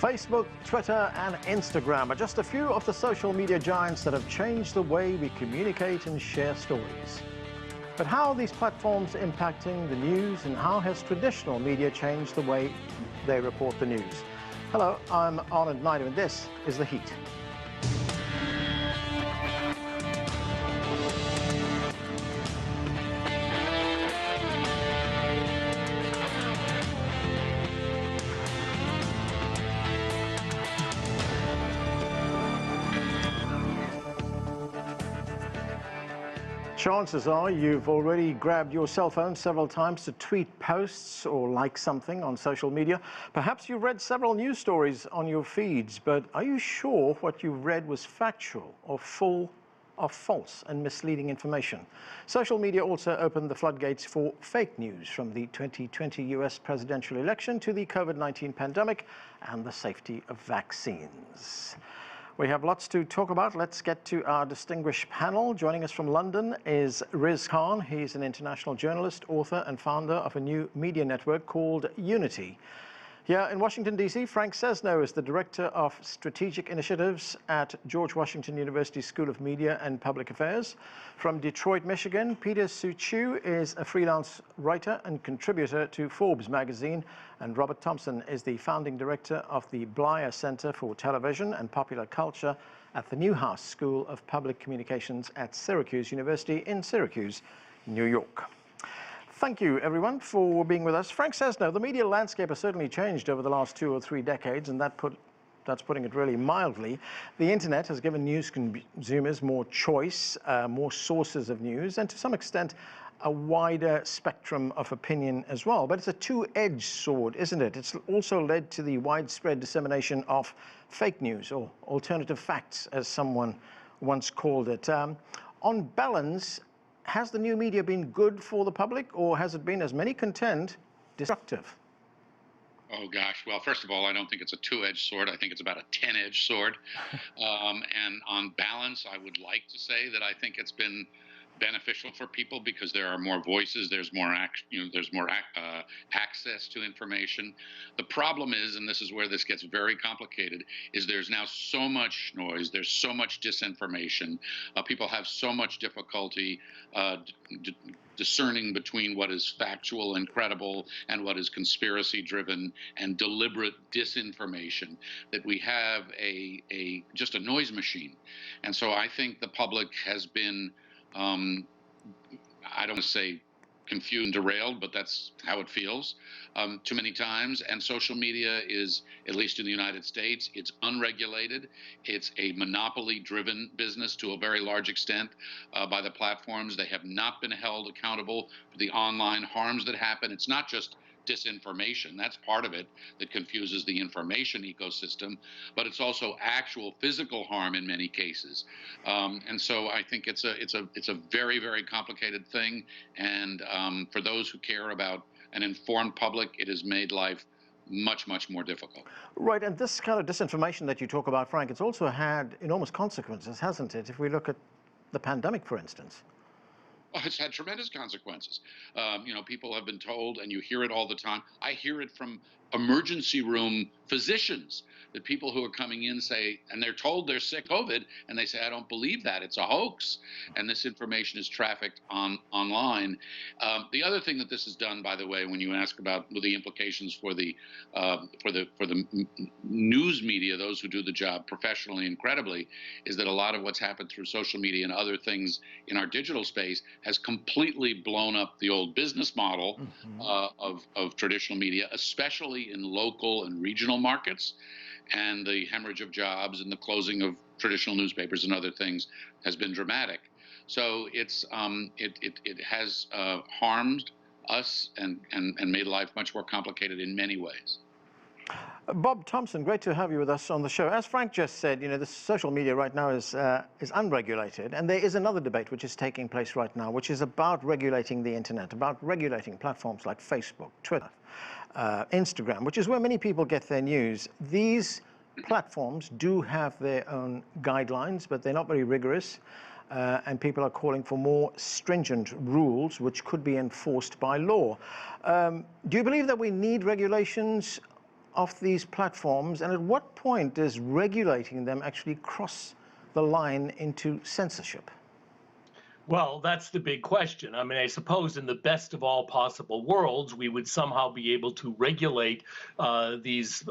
Facebook, Twitter, and Instagram are just a few of the social media giants that have changed the way we communicate and share stories. But how are these platforms impacting the news, and how has traditional media changed the way they report the news? Hello, I'm Arnold Naidu, and this is The Heat. Chances are you've already grabbed your cell phone several times to tweet posts or like something on social media. Perhaps you've read several news stories on your feeds, but are you sure what you read was factual or full of false and misleading information? Social media also opened the floodgates for fake news, from the 2020 US presidential election to the COVID-19 pandemic and the safety of vaccines. We have lots to talk about. Let's get to our distinguished panel. Joining us from London is Riz Khan. He's an international journalist, author, and founder of a new media network called uni-T. Here in Washington, D.C., Frank Sesno is the Director of Strategic Initiatives at George Washington University School of Media and Public Affairs. From Detroit, Michigan, Peter Suciu is a freelance writer and contributor to Forbes Magazine, and Robert Thompson is the founding director of the Bleier Center for Television and Popular Culture at the Newhouse School of Public Communications at Syracuse University in Syracuse, New York. Thank you, everyone, for being with us. Frank Sesno, the media landscape has certainly changed over the last 2 or 3 decades, and that's putting it really mildly. The internet has given news consumers more choice, more sources of news, and to some extent, a wider spectrum of opinion as well. But it's a two-edged sword, isn't it? It's also led to the widespread dissemination of fake news, or alternative facts, as someone once called it. On balance, has the new media been good for the public, or has it been, as many contend, destructive? Oh, gosh. Well, first of all, I don't think it's a two-edged sword. I think it's about a 10-edged sword. And on balance, I would like to say that I think it's been beneficial for people because there are more voices, there's more access to information. The problem is, and this is where this gets very complicated, is there's now so much noise, there's so much disinformation. People have so much difficulty discerning between what is factual and credible and what is conspiracy driven and deliberate disinformation, that we have just a noise machine. And so I think the public has been I don't want to say confused and derailed, but that's how it feels too many times. And social media is, at least in the United States, it's unregulated. It's a monopoly-driven business to a very large extent by the platforms. They have not been held accountable for the online harms that happen. It's not just disinformation. That's part of it that confuses the information ecosystem, but it's also actual physical harm in many cases. And so I think it's a very, very complicated thing. And for those who care about an informed public, it has made life much, much more difficult. Right, and this kind of disinformation that you talk about, Frank, it's also had enormous consequences, hasn't it? If we look at the pandemic, for instance. Oh, it's had tremendous consequences. People have been told, and you hear it all the time. I hear it from emergency room physicians, that people who are coming in say, and they're told they're sick COVID, and they say, I don't believe that, it's a hoax. And this information is trafficked online. The other thing that this has done, by the way, when you ask about the implications for the news media, those who do the job professionally and credibly, is that a lot of what's happened through social media and other things in our digital space has completely blown up the old business model of traditional media, especially in local and regional markets. And the hemorrhage of jobs and the closing of traditional newspapers and other things has been dramatic. So it has harmed us and made life much more complicated in many ways. Bob Thompson, great to have you with us on the show. As Frank just said, the social media right now is unregulated, and there is another debate which is taking place right now, which is about regulating the internet, about regulating platforms like Facebook, Twitter, Instagram, which is where many people get their news. These platforms do have their own guidelines, but they're not very rigorous, and people are calling for more stringent rules which could be enforced by law. Do you believe that we need regulations of these platforms, and at what point does regulating them actually cross the line into censorship? Well, that's the big question. I mean, I suppose in the best of all possible worlds, we would somehow be able to regulate these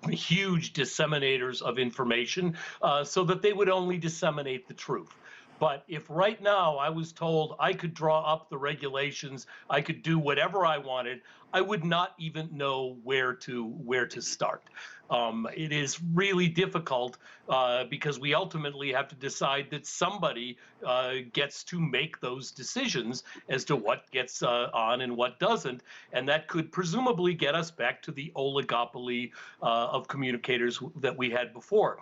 huge disseminators of information so that they would only disseminate the truth. But if right now I was told I could draw up the regulations, I could do whatever I wanted, I would not even know where to start. It is really difficult because we ultimately have to decide that somebody gets to make those decisions as to what gets on and what doesn't, and that could presumably get us back to the oligopoly of communicators that we had before.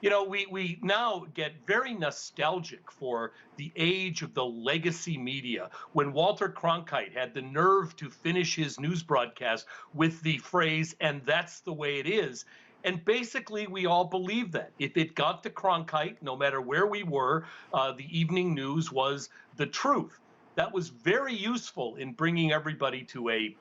You know, we now get very nostalgic for the age of the legacy media, when Walter Cronkite had the nerve to finish his news broadcast with the phrase, "and that's the way it is." And basically, we all believe that. If it got to Cronkite, no matter where we were, the evening news was the truth. That was very useful in bringing everybody to a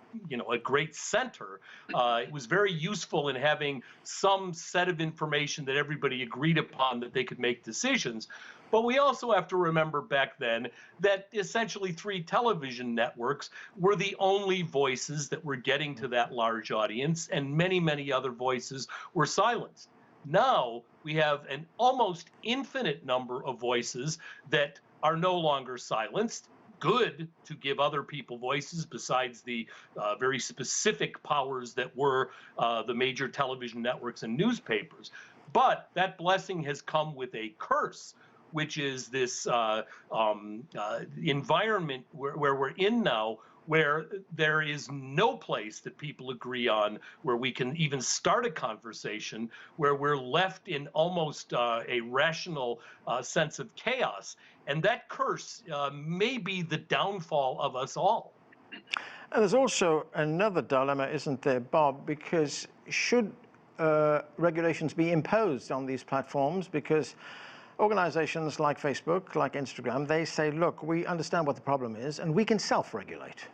great center. It was very useful in having some set of information that everybody agreed upon that they could make decisions. But we also have to remember back then that essentially 3 television networks were the only voices that were getting to that large audience, and many, many other voices were silenced. Now we have an almost infinite number of voices that are no longer silenced. Good to give other people voices besides the very specific powers that were the major television networks and newspapers. But that blessing has come with a curse, which is this environment where we're in now, where there is no place that people agree on, where we can even start a conversation, where we're left in almost a rational sense of chaos. And that curse may be the downfall of us all. And there's also another dilemma, isn't there, Bob? Because should regulations be imposed on these platforms? Because organizations like Facebook, like Instagram, they say, look, we understand what the problem is and we can self-regulate.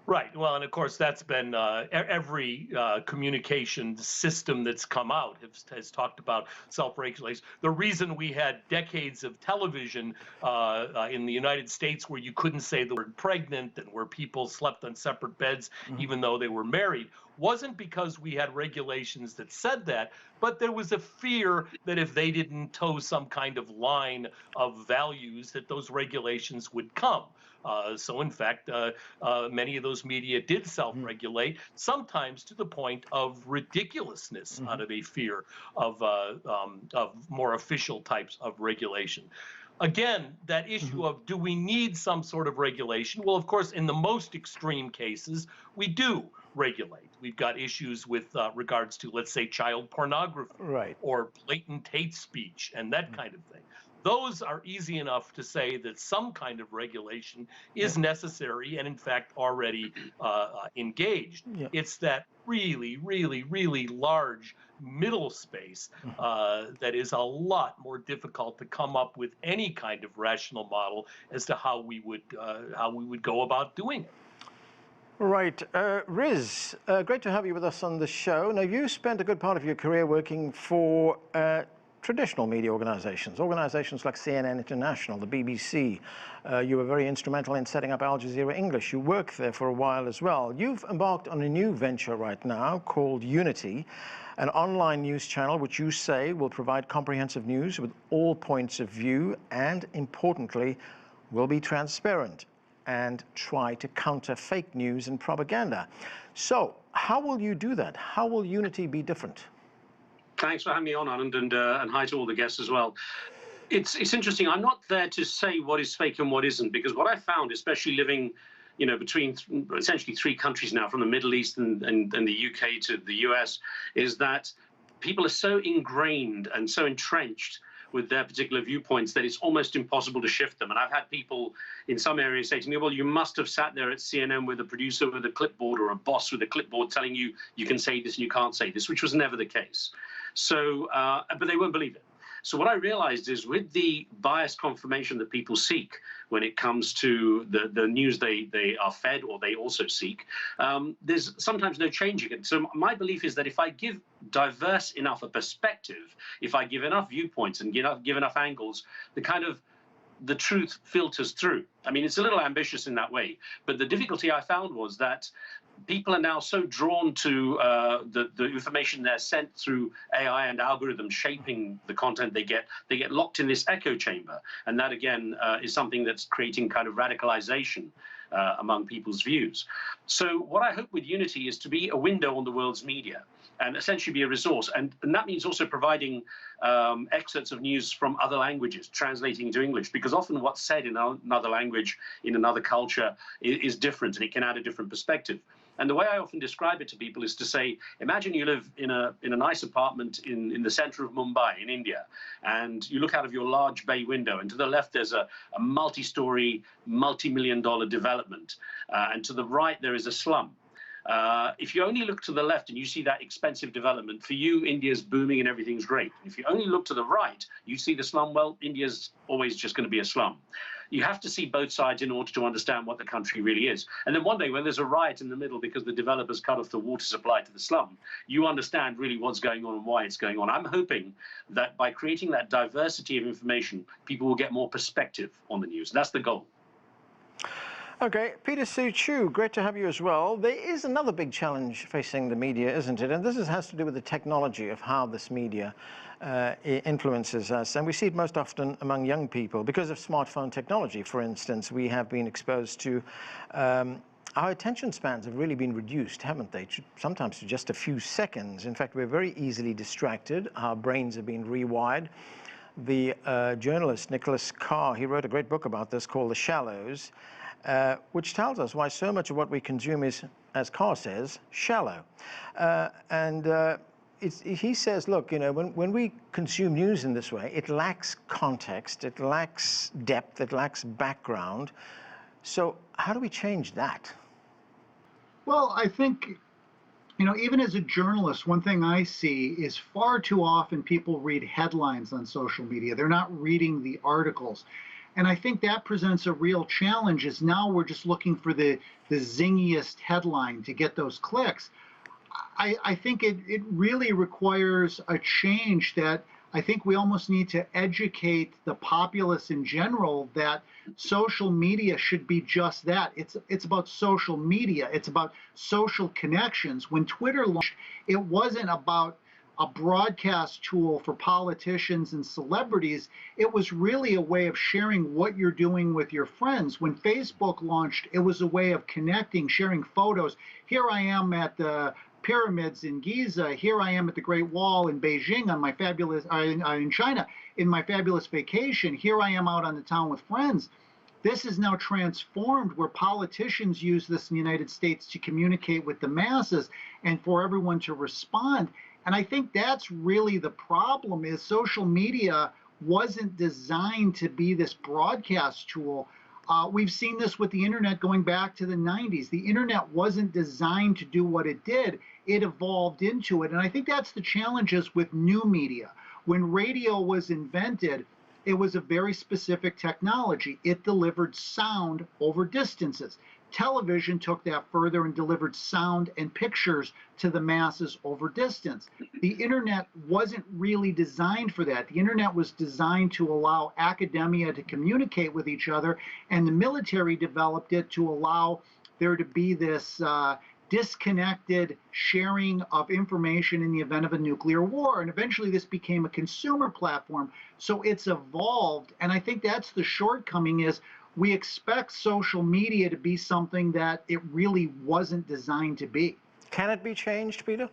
Right. Well, and of course, that's been every communication system that's come out has talked about self-regulation. The reason we had decades of television in the United States where you couldn't say the word pregnant and where people slept on separate beds even though they were married wasn't because we had regulations that said that, but there was a fear that if they didn't toe some kind of line of values, that those regulations would come. So in fact, many of those media did self-regulate, sometimes to the point of ridiculousness out of a fear of more official types of regulation. Again, that issue of do we need some sort of regulation? Well, of course, in the most extreme cases, we do regulate. We've got issues with regards to, let's say, child pornography or blatant hate speech and that kind of thing. Those are easy enough to say that some kind of regulation is necessary and, in fact, already engaged. It's that really, really, really large middle space that is a lot more difficult to come up with any kind of rational model as to how we would go about doing it. Right. Riz, great to have you with us on the show. Now, you spent a good part of your career working for traditional media organizations like CNN International, the BBC. You were very instrumental in setting up Al Jazeera English. You worked there for a while as well. You've embarked on a new venture right now called uni-T, an online news channel which you say will provide comprehensive news with all points of view and, importantly, will be transparent and try to counter fake news and propaganda. So how will you do that? How will uni-T be different? Thanks for having me on, Anand, and hi to all the guests as well. It's interesting. I'm not there to say what is fake and what isn't, because what I found, especially living, between essentially 3 countries now, from the Middle East and the UK to the US, is that people are so ingrained and so entrenched with their particular viewpoints that it's almost impossible to shift them. And I've had people in some areas say to me, well, you must have sat there at CNN with a producer with a clipboard or a boss with a clipboard telling you you can say this and you can't say this, which was never the case. So, but they won't believe it. So what I realized is with the bias confirmation that people seek when it comes to the news they are fed or they also seek, there's sometimes no changing it. So my belief is that if I give diverse enough a perspective, if I give enough viewpoints and give enough angles, the truth filters through. I mean, it's a little ambitious in that way, but the difficulty I found was that people are now so drawn to the information they're sent through AI and algorithms shaping the content they get locked in this echo chamber. And that, again, is something that's creating kind of radicalization among people's views. So what I hope with uni-T is to be a window on the world's media and essentially be a resource. And that means also providing excerpts of news from other languages, translating into English, because often what's said in another language, in another culture, is different, and it can add a different perspective. And the way I often describe it to people is to say, imagine you live in a nice apartment in the center of Mumbai in India, and you look out of your large bay window, and to the left there's a multi-story, multi-million-dollar development, and to the right there is a slum. If you only look to the left and you see that expensive development, for you, India's booming and everything's great. If you only look to the right, you see the slum, well, India's always just going to be a slum. You have to see both sides in order to understand what the country really is. And then one day when there's a riot in the middle because the developers cut off the water supply to the slum, you understand really what's going on and why it's going on. I'm hoping that by creating that diversity of information, people will get more perspective on the news. That's the goal. Okay, Peter Suciu, great to have you as well. There is another big challenge facing the media, isn't it? And this has to do with the technology of how this media influences us. And we see it most often among young people because of smartphone technology. For instance, we have been exposed to, our attention spans have really been reduced, haven't they? Sometimes to just a few seconds. In fact, we're very easily distracted. Our brains have been rewired. The journalist Nicholas Carr, he wrote a great book about this called The Shallows, which tells us why so much of what we consume is, as Carr says, shallow. He says, look, you know, when we consume news in this way, it lacks context, it lacks depth, it lacks background. So how do we change that? Well, I think, you know, even as a journalist, one thing I see is far too often people read headlines on social media. They're not reading the articles. And I think that presents a real challenge, is now we're just looking for the zingiest headline to get those clicks. I think it really requires a change that I think we almost need to educate the populace in general that social media should be just that. It's about social media. It's about social connections. When Twitter launched, it wasn't about a broadcast tool for politicians and celebrities. It was really a way of sharing what you're doing with your friends. When Facebook launched, it was a way of connecting, sharing photos. Here I am at the pyramids in Giza. Here I am at the Great Wall in Beijing on my fabulous, in China, in my fabulous vacation. Here I am out on the town with friends. This is now transformed where politicians use this in the United States to communicate with the masses and for everyone to respond. And I think that's really the problem, is social media wasn't designed to be this broadcast tool. We've seen this with the internet going back to the 90s. The internet wasn't designed to do what it did. It evolved into it. And I think that's the challenges with new media. When radio was invented, it was a very specific technology. It delivered sound over distances. Television took that further and delivered sound and pictures to the masses over distance. The internet wasn't really designed for that. The internet was designed to allow academia to communicate with each other, and the military developed it to allow there to be this disconnected sharing of information in the event of a nuclear war. And eventually this became a consumer platform. So it's evolved. And I think that's the shortcoming, is we expect social media to be something that it really wasn't designed to be. Can it be changed, Peter?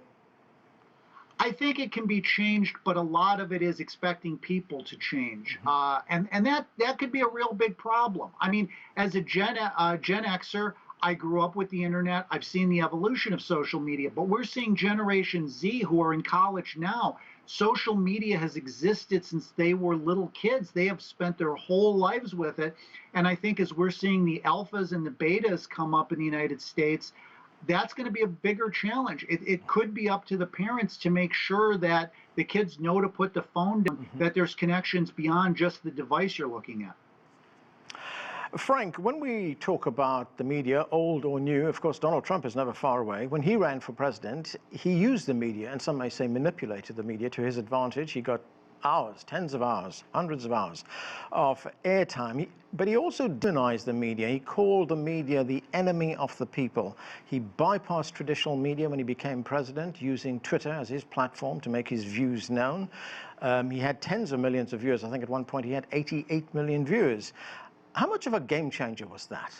I think it can be changed, but a lot of it is expecting people to change. And that could be a real big problem. I mean, as a Gen Xer, I grew up with the internet. I've seen the evolution of social media, but we're seeing Generation Z who are in college now. Social media has existed since they were little kids. They have spent their whole lives with it. And I think as we're seeing the alphas and the betas come up in the United States, that's going to be a bigger challenge. It could be up to the parents to make sure that The kids know to put the phone down, that there's connections beyond just the device you're looking at. Frank, when we talk about the media, old or new, of course, Donald Trump is never far away. When he ran for president, he used the media, and some may say manipulated the media to his advantage. He got hours, tens of hours, hundreds of hours of airtime. But he also demonized the media. He called the media the enemy of the people. He bypassed traditional media when he became president, using Twitter as his platform to make his views known. He had tens of millions of viewers. I think at one point he had 88 million viewers. How much of a game changer was that?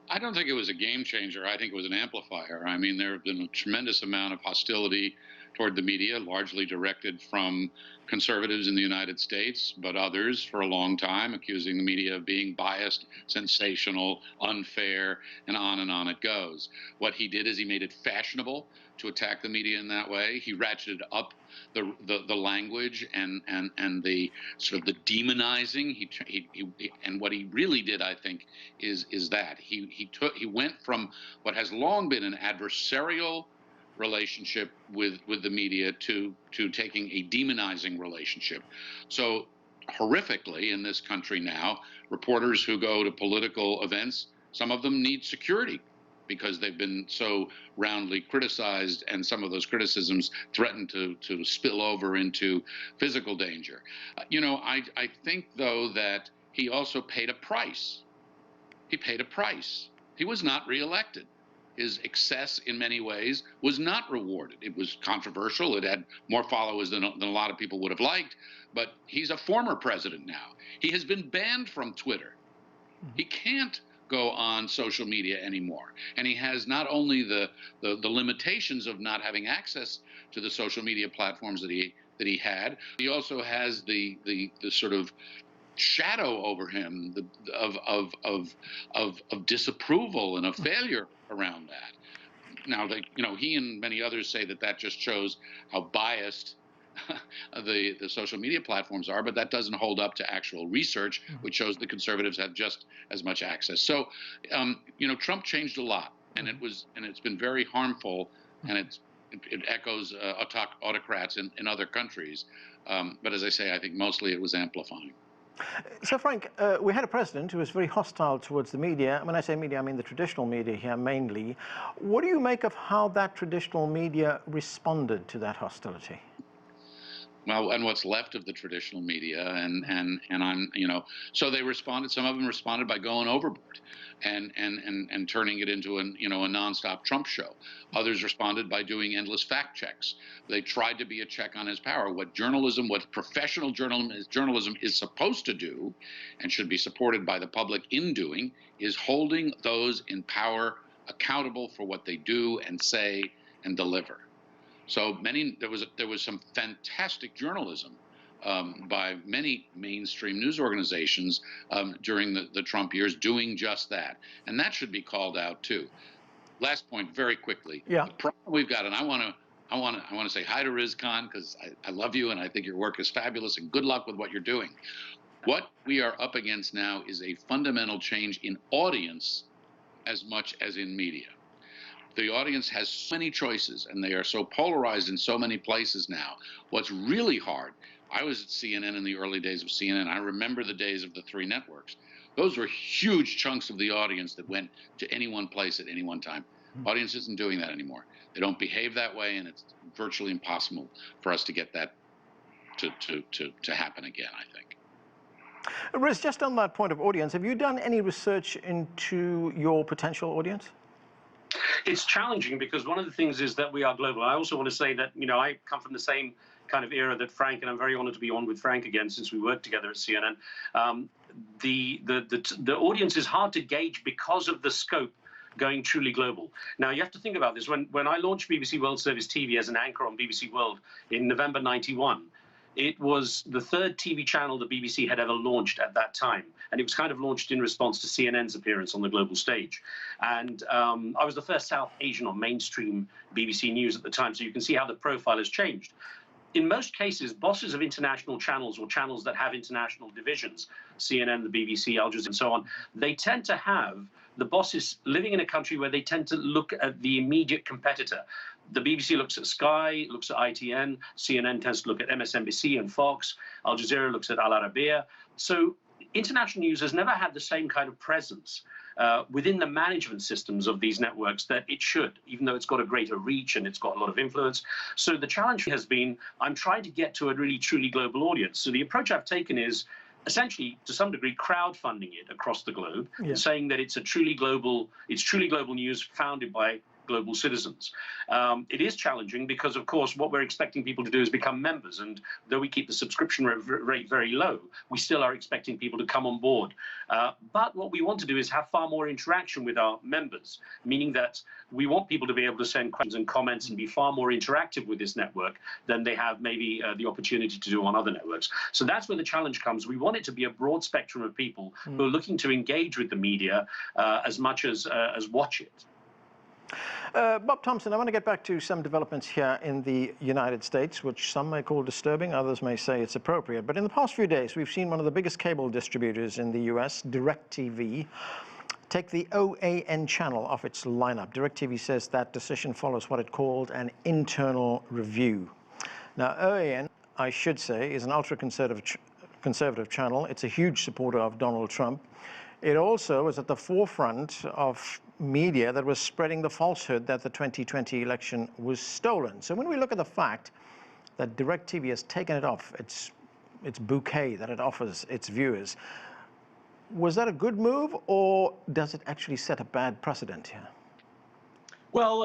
I don't think it was a game changer. I think it was an amplifier. I mean, there have been a tremendous amount of hostility toward the media, largely directed from conservatives in the United States, but others for a long time, accusing the media of being biased, sensational, unfair, and on it goes. What he did is he made it fashionable to attack the media in that way. He ratcheted up the language and the sort of the demonizing. And what he really did, I think, is that he went from what has long been an adversarial relationship with the media to taking a demonizing relationship. So horrifically in this country now, reporters who go to political events, some of them need security because they've been so roundly criticized, and some of those criticisms threaten to spill over into physical danger. I think, though, that he also paid a price. He paid a price. He was not reelected. His excess, in many ways, was not rewarded. It was controversial. It had more followers than a lot of people would have liked. But he's a former president now. He has been banned from Twitter. He can't go on social media anymore. And he has not only the limitations of not having access to the social media platforms that he had, he also has the sort of shadow over him of disapproval and of failure around that. Now, he and many others say that just shows how biased the social media platforms are, but that doesn't hold up to actual research, which shows the conservatives have just as much access. So, Trump changed a lot, and it's been very harmful, and it echoes autocrats in other countries. But as I say, I think mostly it was amplifying. So, Frank, we had a president who was very hostile towards the media. When I say media, I mean the traditional media here mainly. What do you make of how that traditional media responded to that hostility? Well, and what's left of the traditional media, and I'm, so they responded. Some of them responded by going overboard, and turning it into a nonstop Trump show. Others responded by doing endless fact checks. They tried to be a check on his power. What professional journalism is supposed to do, and should be supported by the public in doing, is holding those in power accountable for what they do and say and deliver. So there was some fantastic journalism by many mainstream news organizations during the Trump years doing just that, and that should be called out too. Last point, very quickly. Yeah. The problem we've got, and I want to say hi to Riz Khan, because I love you and I think your work is fabulous, and good luck with what you're doing. What we are up against now is a fundamental change in audience as much as in media. The audience has so many choices, and they are so polarized in so many places now. What's really hard, I was at CNN in the early days of CNN. I remember the days of the three networks. Those were huge chunks of the audience that went to any one place at any one time. Audience isn't doing that anymore. They don't behave that way, and it's virtually impossible for us to get that to happen again, I think. Riz, just on that point of audience, have you done any research into your potential audience? It's challenging because one of the things is that we are global. I also want to say that, I come from the same kind of era that Frank, and I'm very honored to be on with Frank again since we worked together at CNN. The audience is hard to gauge because of the scope going truly global. Now, you have to think about this. When I launched BBC World Service TV as an anchor on BBC World in November '91, it was the third TV channel the BBC had ever launched at that time. And it was kind of launched in response to CNN's appearance on the global stage. And I was the first South Asian on mainstream BBC News at the time, so you can see how the profile has changed. In most cases, bosses of international channels or channels that have international divisions, CNN, the BBC, Al Jazeera, and so on, they tend to have the bosses living in a country where they tend to look at the immediate competitor. The BBC looks at Sky, looks at ITN, CNN tends to look at MSNBC and Fox, Al Jazeera looks at Al Arabiya. So international news has never had the same kind of presence within the management systems of these networks that it should, even though it's got a greater reach and it's got a lot of influence. So the challenge has been, I'm trying to get to a really truly global audience. So the approach I've taken is essentially, to some degree, crowdfunding it across the globe, and saying that it's truly global news founded by global citizens. It is challenging because, of course, what we're expecting people to do is become members. And though we keep the subscription rate very low, we still are expecting people to come on board. But what we want to do is have far more interaction with our members, meaning that we want people to be able to send questions and comments and be far more interactive with this network than they have maybe the opportunity to do on other networks. So that's where the challenge comes. We want it to be a broad spectrum of people who are looking to engage with the media as much as watch it. Bob Thompson, I want to get back to some developments here in the United States, which some may call disturbing, others may say it's appropriate. But in the past few days, we've seen one of the biggest cable distributors in the US, DirecTV, take the OAN channel off its lineup. DirecTV says that decision follows what it called an internal review. Now, OAN, I should say, is an ultra-conservative channel. It's a huge supporter of Donald Trump. It also is at the forefront of media that was spreading the falsehood that the 2020 election was stolen. So when we look at the fact that DirecTV has taken it off its bouquet that it offers its viewers, was that a good move, or does it actually set a bad precedent here? Well,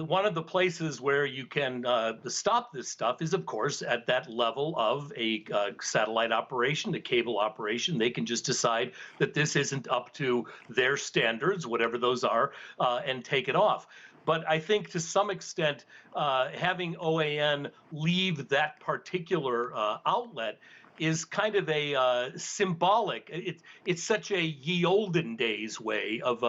one of the places where you can stop this stuff is, of course, at that level of a satellite operation, a cable operation. They can just decide that this isn't up to their standards, whatever those are, and take it off. But I think to some extent, having OAN leave that particular outlet is kind of a symbolic. It's such a ye olden days way of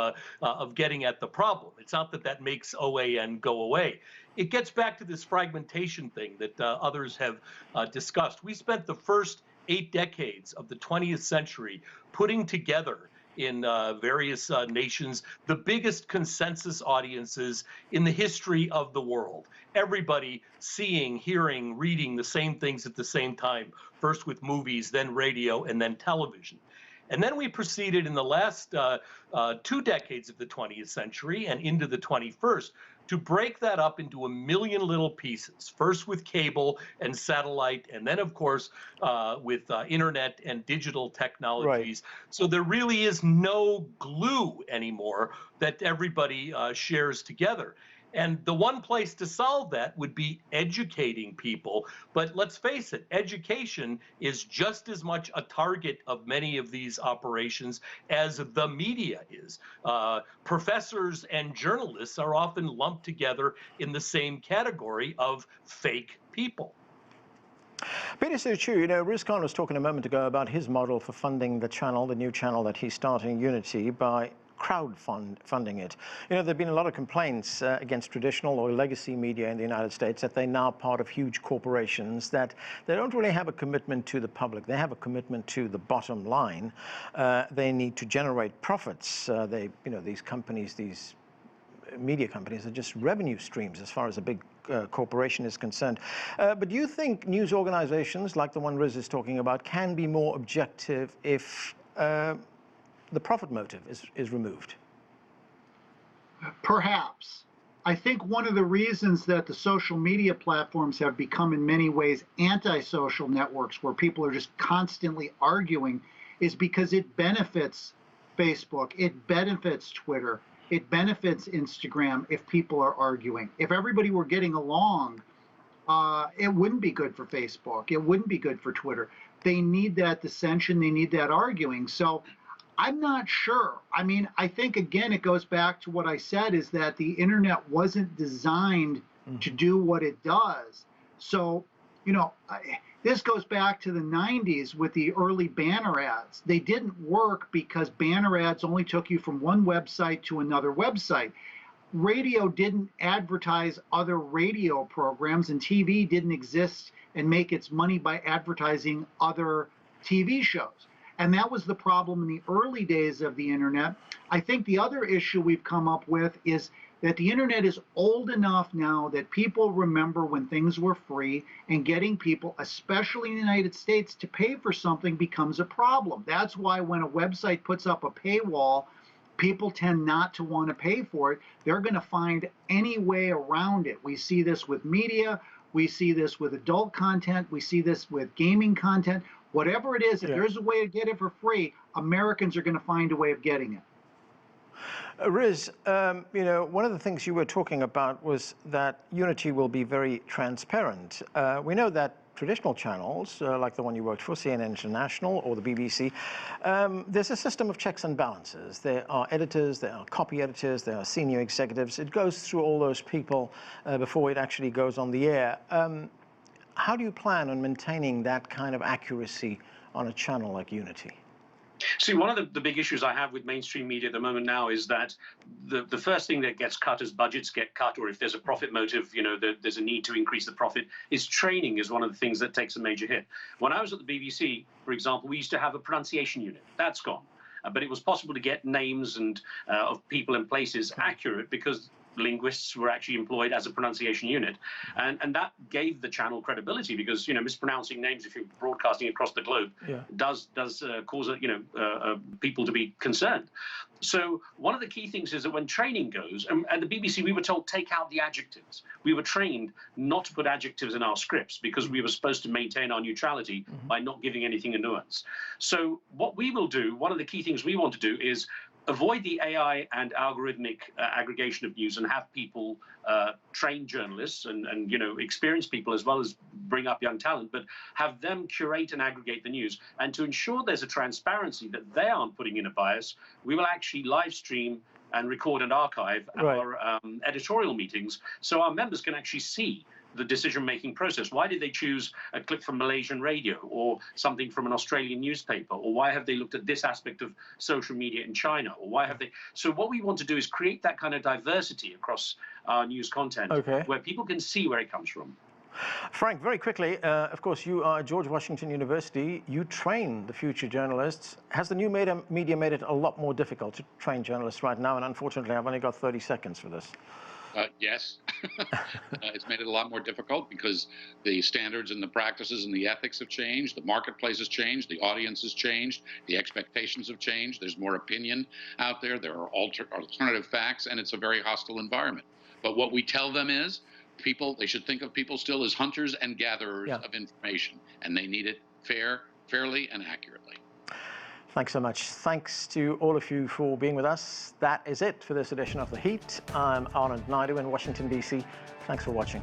getting at the problem. It's not that that makes OAN go away. It gets back to this fragmentation thing that others have discussed. We spent the first 8 decades of the 20th century putting together in various nations the biggest consensus audiences in the history of the world. Everybody seeing, hearing, reading the same things at the same time, first with movies, then radio, and then television. And then we proceeded in the last 2 decades of the 20th century and into the 21st to break that up into a million little pieces, first with cable and satellite, and then, of course, with internet and digital technologies. Right. So there really is no glue anymore that everybody shares together. And the one place to solve that would be educating people. But let's face it, education is just as much a target of many of these operations as the media is. Professors and journalists are often lumped together in the same category of fake people. Peter Suciu, Riz Khan was talking a moment ago about his model for funding the channel, the new channel that he's starting, uni-T, by crowdfunding it. There have been a lot of complaints against traditional or legacy media in the United States that they're now part of huge corporations, that they don't really have a commitment to the public. They have a commitment to the bottom line. They need to generate profits. These companies, these media companies, are just revenue streams as far as a big corporation is concerned. But do you think news organizations like the one Riz is talking about can be more objective if the profit motive is removed? Perhaps. I think one of the reasons that the social media platforms have become in many ways anti-social networks where people are just constantly arguing is because it benefits Facebook, it benefits Twitter, it benefits Instagram if people are arguing. If everybody were getting along, it wouldn't be good for Facebook, it wouldn't be good for Twitter. They need that dissension, they need that arguing. So I'm not sure. I mean, I think, again, it goes back to what I said, is that the internet wasn't designed to do what it does. So, this goes back to the 90s with the early banner ads. They didn't work because banner ads only took you from one website to another website. Radio didn't advertise other radio programs, and TV didn't exist and make its money by advertising other TV shows. And that was the problem in the early days of the internet. I think the other issue we've come up with is that the internet is old enough now that people remember when things were free, and getting people, especially in the United States, to pay for something becomes a problem. That's why when a website puts up a paywall, people tend not to want to pay for it. They're going to find any way around it. We see this with media. We see this with adult content. We see this with gaming content. Whatever it is, if there's a way to get it for free, Americans are going to find a way of getting it. Riz, you know, one of the things you were talking about was that uni-T will be very transparent. We know that traditional channels, like the one you worked for, CNN International or the BBC, there's a system of checks and balances. There are editors, there are copy editors, there are senior executives. It goes through all those people before it actually goes on the air. How do you plan on maintaining that kind of accuracy on a channel like uni-T? See, one of the big issues I have with mainstream media at the moment now is that the first thing that gets cut as budgets get cut, or if there's a profit motive, you know, there's a need to increase the profit, is training is one of the things that takes a major hit. When I was at the BBC, for example, we used to have a pronunciation unit. That's gone. But it was possible to get names and of people and places accurate because linguists were actually employed as a pronunciation unit, and that gave the channel credibility, because, you know, mispronouncing names if you're broadcasting across the globe does cause people to be concerned. So one of the key things is that when training goes, and the BBC, we were told take out the adjectives. We were trained not to put adjectives in our scripts because we were supposed to maintain our neutrality by not giving anything a nuance. So what we will do, one of the key things we want to do is avoid the AI and algorithmic aggregation of news and have people train journalists and you know, experienced people, as well as bring up young talent, but have them curate and aggregate the news. And to ensure there's a transparency that they aren't putting in a bias, we will actually live stream and record and archive our editorial meetings, so our members can actually see the decision-making process. Why did they choose a clip from Malaysian radio or something from an Australian newspaper? Or why have they looked at this aspect of social media in China? Or why have they... So what we want to do is create that kind of diversity across our news content, where people can see where it comes from. Frank, very quickly, of course, you are at George Washington University. You train the future journalists. Has the new media made it a lot more difficult to train journalists right now? And unfortunately, I've only got 30 seconds for this. Yes, it's made it a lot more difficult because the standards and the practices and the ethics have changed. The marketplace has changed. The audience has changed. The expectations have changed. There's more opinion out there. There are alternative facts, and it's a very hostile environment. But what we tell them is they should think of people still as hunters and gatherers of information, and they need it fairly and accurately. Thanks so much. Thanks to all of you for being with us. That is it for this edition of The Heat. I'm Anand Naidu in Washington, D.C. Thanks for watching.